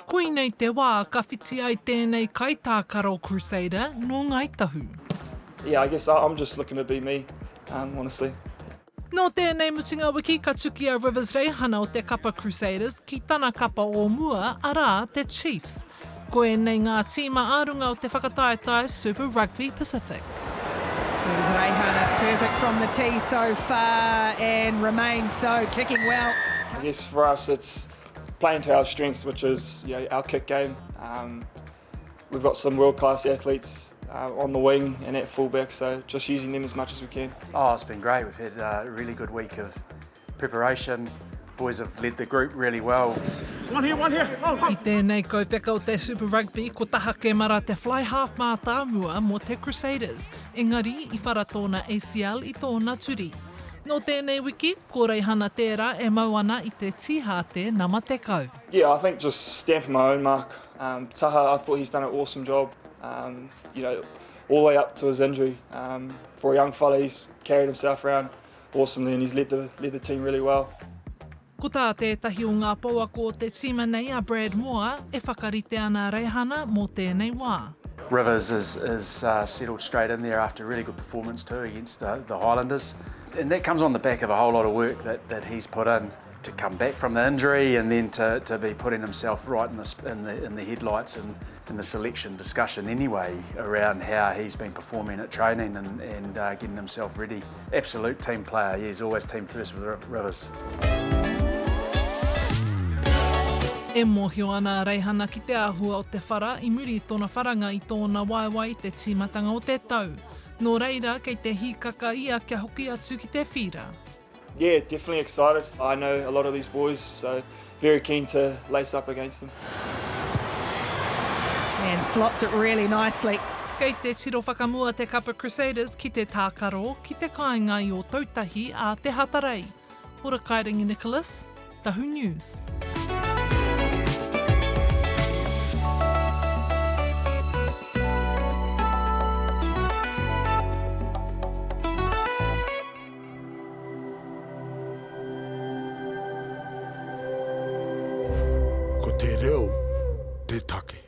Koe nei te wā ka whiti ai tēnei kaitākaro Crusader no ngai Tahu. Yeah, I guess I'm just looking to be me, honestly. Nō tēnei mutinga wiki ka tuki a Rivez Reihana o te kapa Crusaders ki tana kapa o mua arā te Chiefs. Koe nei ngā tīma ārunga o te whakataetai Super Rugby Pacific. Rivez Reihana, perfect from the tee so far and remains so, kicking well. I guess for us it's playing to our strengths, which is our kick game. We've got some world-class athletes on the wing and at fullback, so just using them as much as we can. Oh, it's been great. We've had a really good week of preparation. Boys have led the group really well. One here. Oh. I tēnei kaupeka o te Super Rugby, ko Taha Kemara te fly half mā tāmua mo te Crusaders. Engari, I whara tōna ACL I tōna turi. Nō tēnei wiki, ko Reihana tērā e mau ana I te tihate nama te kau. Yeah, I think just stamping my own mark. Taha, I thought he's done an awesome job. All the way up to his injury. For a young fella, he's carried himself around awesomely and he's led the team really well. Ko tā tētahi o ngā pouako o te tīma nei a Brad Mooar e whakarite ana Reihana mō tēnei wā. Rivez is settled straight in there after a really good performance too against the Highlanders. And that comes on the back of a whole lot of work that he's put in to come back from the injury and then to be putting himself right in the headlights and in the selection discussion anyway around how he's been performing at training and getting himself ready. Absolute team player, yeah, he's always team first with Rivez. E mōhio ana Reihana ki te āhua o te whara I muri tōna wharanga I tōna waiwai te tīmatanga o te tau. Nō reira kei te hīkaka ia kia hoki atu ki te whira. Yeah, definitely excited. I know a lot of these boys, so very keen to lace up against them. And slots it really nicely. Kei te tiro whakamua te kapa Crusaders ki te tākaro, ki te kāingai o tautahi a te hatarei. Ora Kairingi Nicholas, Tahu News. Ko te reo, te take.